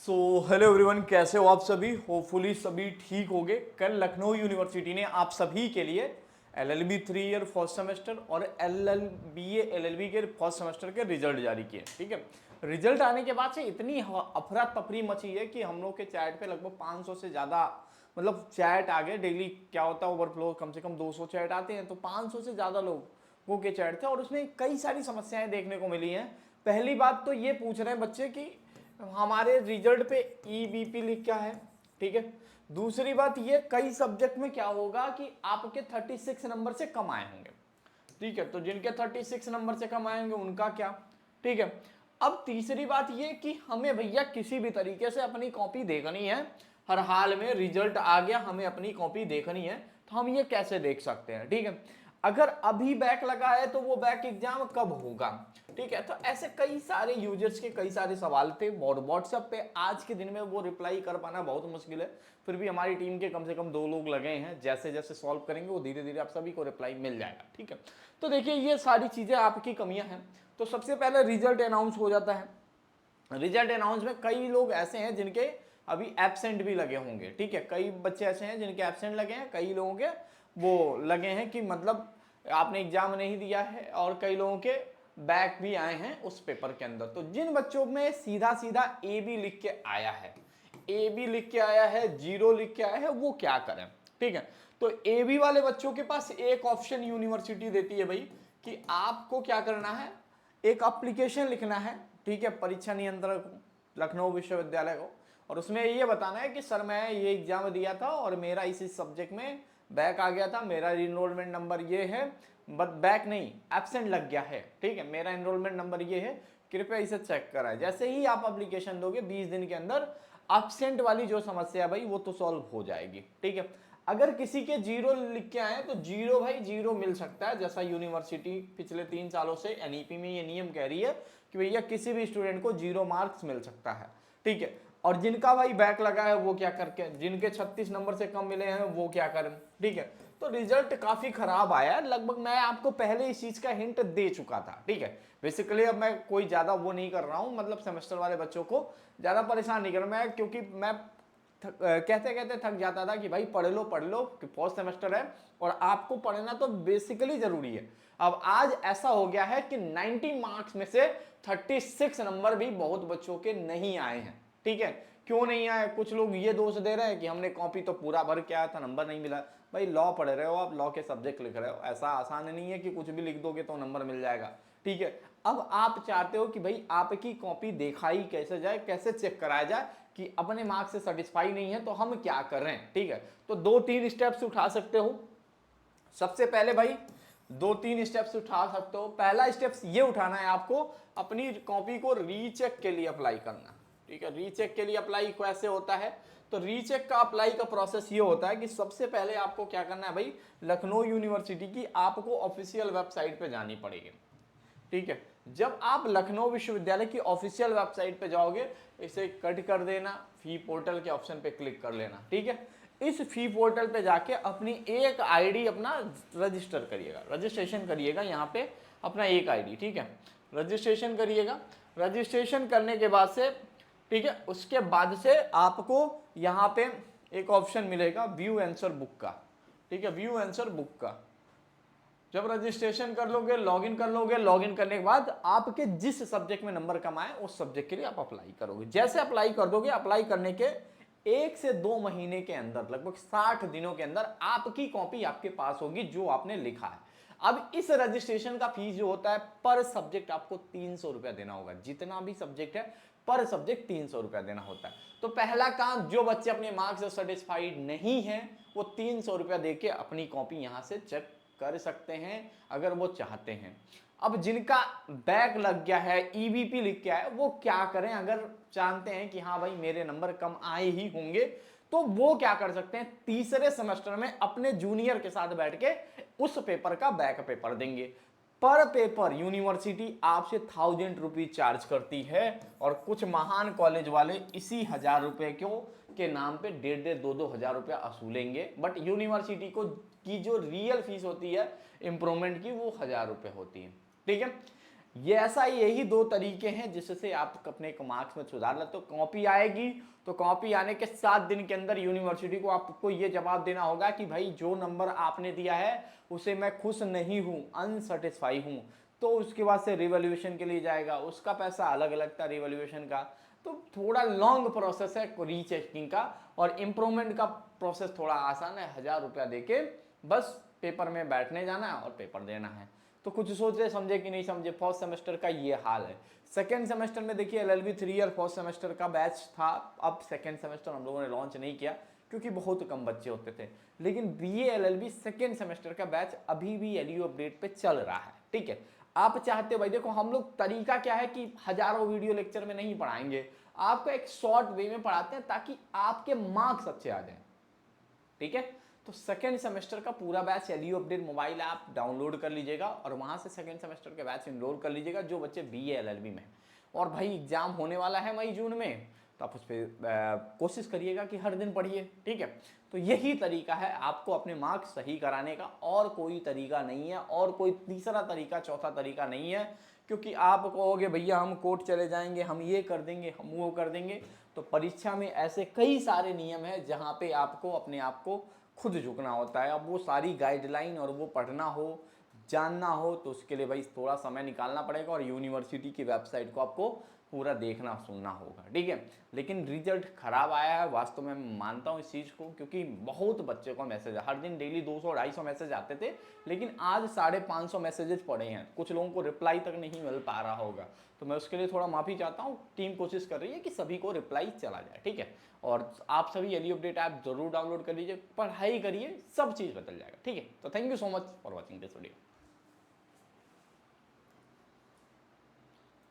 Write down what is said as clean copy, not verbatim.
So hello everyone, कैसे हो आप सभी। होपफुली सभी ठीक होंगे। कल लखनऊ यूनिवर्सिटी ने आप सभी के लिए एलएलबी 3 ईयर फर्स्ट सेमेस्टर और बीए एलएलबी के फर्स्ट सेमेस्टर के रिजल्ट जारी किए। ठीक है, रिजल्ट आने के बाद से इतनी अफरा तफरी मची है कि हम लोग के चैट पे लगभग 500 से ज़्यादा मतलब चैट आ गए। डेली क्या होता है, ओवरफ्लो कम से कम 200 चैट आते हैं, तो 500 से ज़्यादा लोगों के चैट थे और उसमें कई सारी समस्याएं देखने को मिली हैं। पहली बात तो ये पूछ रहे हैं बच्चे कि हमारे रिजल्ट पे ईबीपी लिख क्या है। ठीक है, दूसरी बात ये कई सब्जेक्ट में क्या होगा कि आपके 36 नंबर से कम आए होंगे। ठीक है, तो जिनके 36 नंबर से कम आएंगे उनका क्या। ठीक है, अब तीसरी बात ये कि हमें भैया किसी भी तरीके से अपनी कॉपी देखनी है। हर हाल में रिजल्ट आ गया, हमें अपनी कॉपी देखनी है, तो हम ये कैसे देख सकते हैं। ठीक है, अगर अभी बैक लगा है तो वो बैक एग्जाम कब होगा। ठीक है, तो ऐसे कई सारे यूजर्स के कई सारे सवाल थे व्हाट्सएप पे। आज के दिन में वो रिप्लाई कर पाना बहुत मुश्किल है, फिर भी हमारी टीम के कम से कम 2 लोग लगे हैं। जैसे जैसे सॉल्व करेंगे वो धीरे धीरे आप सभी को रिप्लाई मिल जाएगा। ठीक है, तो देखिए ये सारी चीजें आपकी कमियां हैं। तो सबसे पहले रिजल्ट अनाउंस हो जाता है। रिजल्ट अनाउंस में कई लोग ऐसे हैं जिनके अभी एब्सेंट भी लगे होंगे। ठीक है, कई बच्चे ऐसे हैं जिनके एब्सेंट लगे हैं, कई लोगों के वो लगे हैं कि मतलब आपने एग्जाम नहीं दिया है, और कई लोगों के बैक भी आए हैं उस पेपर के अंदर। तो जिन बच्चों में सीधा सीधा ए बी लिख के आया है, ए बी लिख के आया है, 0 लिख के आया है, वो क्या करें। ठीक है, तो ए बी वाले बच्चों के पास एक ऑप्शन यूनिवर्सिटी देती है भाई कि आपको क्या करना है, एक एप्लीकेशन लिखना है। ठीक है, परीक्षा नियंत्रक लखनऊ विश्वविद्यालय को, और उसमें ये बताना है कि सर मैं ये एग्जाम दिया था और मेरा इसी सब्जेक्ट में बैक आ गया था, मेरा इनरोलमेंट नंबर ये है, बट बैक नहीं एब्सेंट लग गया है। ठीक है, मेरा इनरोलमेंट नंबर ये है, कृपया इसे चेक कराएं। जैसे ही आप एप्लीकेशन दोगे 20 दिन के अंदर एब्सेंट वाली जो समस्या है भाई वो तो सॉल्व हो जाएगी। ठीक है, अगर किसी के 0 लिख के आए तो 0 भाई 0 मिल सकता है। जैसा यूनिवर्सिटी पिछले 3 सालों से एनईपी में ये नियम कह रही है कि भैया किसी भी स्टूडेंट को 0 मार्क्स मिल सकता है। ठीक है, और जिनका भाई बैक लगा है वो क्या करके, जिनके 36 नंबर से कम मिले हैं वो क्या करें। ठीक है, तो रिजल्ट काफी खराब आया लगभग। मैं आपको पहले इस चीज का हिंट दे चुका था। ठीक है, बेसिकली अब मैं कोई ज्यादा वो नहीं कर रहा हूं, मतलब सेमेस्टर वाले बच्चों को ज्यादा परेशान नहीं कर रहा मैं, क्योंकि मैं कहते कहते थक जाता था कि भाई पढ़ लो कि फर्स्ट सेमेस्टर है और आपको पढ़ना तो बेसिकली जरूरी है। अब आज ऐसा हो गया है कि 90 मार्क्स में से 36 नंबर भी बहुत बच्चों के नहीं आए हैं। ठीक है, क्यों नहीं आए, कुछ लोग ये दोष दे रहे हैं कि हमने कॉपी तो पूरा भर के आया था, नंबर नहीं मिला। भाई लॉ पढ़ रहे हो आप, लॉ के सब्जेक्ट लिख रहे हो, ऐसा आसान नहीं है कि कुछ भी लिख दोगे तो नंबर मिल जाएगा। ठीक है, अब आप चाहते हो कि भाई आपकी कॉपी दिखाई कैसे जाए, कैसे चेक कराया जाए कि अपने मार्क्स से सेटिस्फाई नहीं है तो हम क्या करें। ठीक है, तो 2-3 स्टेप्स उठा सकते हो। सबसे पहले भाई 2-3 स्टेप्स उठा सकते हो। पहला स्टेप्स ये उठाना है आपको, अपनी कॉपी को रीचेक के लिए अप्लाई करना। ठीक है, रीचेक के लिए अप्लाई कैसे होता है, तो रीचेक का अप्लाई का प्रोसेस ये होता है कि सबसे पहले आपको क्या करना है भाई, लखनऊ यूनिवर्सिटी की आपको ऑफिशियल वेबसाइट पे जानी पड़ेगी। ठीक है, जब आप लखनऊ विश्वविद्यालय की ऑफिशियल वेबसाइट पे जाओगे, इसे कट कर देना, फी पोर्टल के ऑप्शन पे क्लिक कर लेना। ठीक है, इस फी पोर्टल पे जाके अपनी एक आईडी अपना रजिस्टर करिएगा, रजिस्ट्रेशन करिएगा यहाँ पे अपना एक आईडी। ठीक है, रजिस्ट्रेशन करिएगा। रजिस्ट्रेशन करने के बाद से ठीक है, उसके बाद से आपको यहाँ पे एक ऑप्शन मिलेगा व्यू आंसर बुक का। ठीक है, व्यू आंसर बुक का जब रजिस्ट्रेशन कर लोगे, लॉगिन कर लोगे, लॉगिन करने के बाद आपके जिस सब्जेक्ट में नंबर कम आए उस सब्जेक्ट के लिए आप अप्लाई करोगे। जैसे अप्लाई कर दोगे, अप्लाई करने के 1 से 2 महीने के अंदर, लगभग 60 दिनों के अंदर आपकी कॉपी आपके पास होगी जो आपने लिखा है। अब इस रजिस्ट्रेशन का फीस जो होता है पर सब्जेक्ट आपको 300 रुपया देना होगा। जितना भी सब्जेक्ट है पर सब्जेक्ट 300 रुपया देना होता है। तो पहला काम, जो बच्चे अपने मार्क्स से सेटिस्फाइड नहीं है वो 300 रुपया देके अपनी कॉपी यहां से चेक कर सकते हैं अगर वो चाहते हैं। अब जिनका बैक लग गया है, ईबीपी लिख के आया, वो क्या करें, अगर जानते हैं कि हाँ भाई मेरे नंबर कम आए ही होंगे, तो वो क्या कर सकते हैं, तीसरे सेमेस्टर में अपने जूनियर के साथ बैठ के उस पेपर का बैक पेपर देंगे। पर पेपर यूनिवर्सिटी आपसे 1000 रुपीज चार्ज करती है, और कुछ महान कॉलेज वाले इसी 1000 रुपए के नाम पे 1.5-2 हजार रुपया असूलेंगे। बट यूनिवर्सिटी को की जो रियल फीस होती है इंप्रूवमेंट की, वो 1000 रुपए होती है। ठीक है, ये ऐसा यही दो तरीके हैं जिससे आप अपने मार्क्स में सुधार लेते हो। कॉपी आएगी तो कॉपी आने के 7 दिन के अंदर यूनिवर्सिटी को आपको ये जवाब देना होगा कि भाई जो नंबर आपने दिया है उसे मैं खुश नहीं हूं, अनसेटिस्फाई हूं। तो उसके बाद से रिवैल्यूएशन के लिए जाएगा, उसका पैसा अलग लगता है रिवैल्यूएशन का। तो थोड़ा लॉन्ग प्रोसेस है रीचेकिंग का, और इम्प्रूवमेंट का प्रोसेस थोड़ा आसान है। 1000 रुपया देके बस पेपर में बैठने जाना है और पेपर देना है। तो कुछ सोचे समझे कि नहीं समझे, फर्स्ट सेमेस्टर का ये हाल है। सेकेंड सेमेस्टर में देखिए LLB 3 ईयर फर्स्ट सेमेस्टर का बैच था। अब सेकेंड सेमेस्टर हम लोगों ने लॉन्च नहीं किया क्योंकि बहुत कम बच्चे होते थे। लेकिन BA LLB सेकेंड सेमेस्टर का बैच अभी भी LU अपडेट पे चल रहा है, ठीक है। आप चाहते हो भाई, देखो हम लोग तरीका क्या है कि हजारों वीडियो लेक्चर में नहीं पढ़ाएंगे, आपको एक शॉर्ट वे में पढ़ाते हैं ताकि आपके मार्क्स अच्छे आ जाएं, ठीक है। तो सेकेंड सेमेस्टर का पूरा batch LU update mobile app download कर लीजिएगा और वहां से सेकेंड सेमेस्टर के बैच इनरोल कर लीजिएगा जो बच्चे BA LLB में। और भाई एग्जाम होने वाला है मई जून में, तो आप उस पर कोशिश करिएगा कि हर दिन पढ़िए, ठीक है। तो यही तरीका है आपको अपने मार्क्स सही कराने का, और कोई तरीका नहीं है, और कोई तीसरा तरीका चौथा तरीका नहीं है। क्योंकि आप कहोगे भैया हम कोर्ट चले जाएंगे, हम ये कर देंगे, हम वो कर देंगे, तो परीक्षा में ऐसे कई सारे नियम है जहाँ पे आपको अपने आप को खुद झुकना होता है। अब वो सारी गाइडलाइन और वो पढ़ना हो, जानना हो, तो उसके लिए भाई थोड़ा समय निकालना पड़ेगा और यूनिवर्सिटी की वेबसाइट को आपको पूरा देखना सुनना होगा, ठीक है। लेकिन रिजल्ट खराब आया है, वास्तव में मैं मानता हूँ इस चीज़ को, क्योंकि बहुत बच्चे को मैसेज, हर दिन डेली 200-250 मैसेज आते थे, लेकिन आज 550 मैसेजेस पड़े हैं। कुछ लोगों को रिप्लाई तक नहीं मिल पा रहा होगा, तो मैं उसके लिए थोड़ा माफ़ी चाहता हूँ। टीम कोशिश कर रही है कि सभी को रिप्लाई चला जाए, ठीक है। और आप सभी LU अपडेट ऐप जरूर डाउनलोड कर लीजिए, पढ़ाई करिए, सब चीज़ बदल जाएगा, ठीक है। तो thank you so much for watching this video.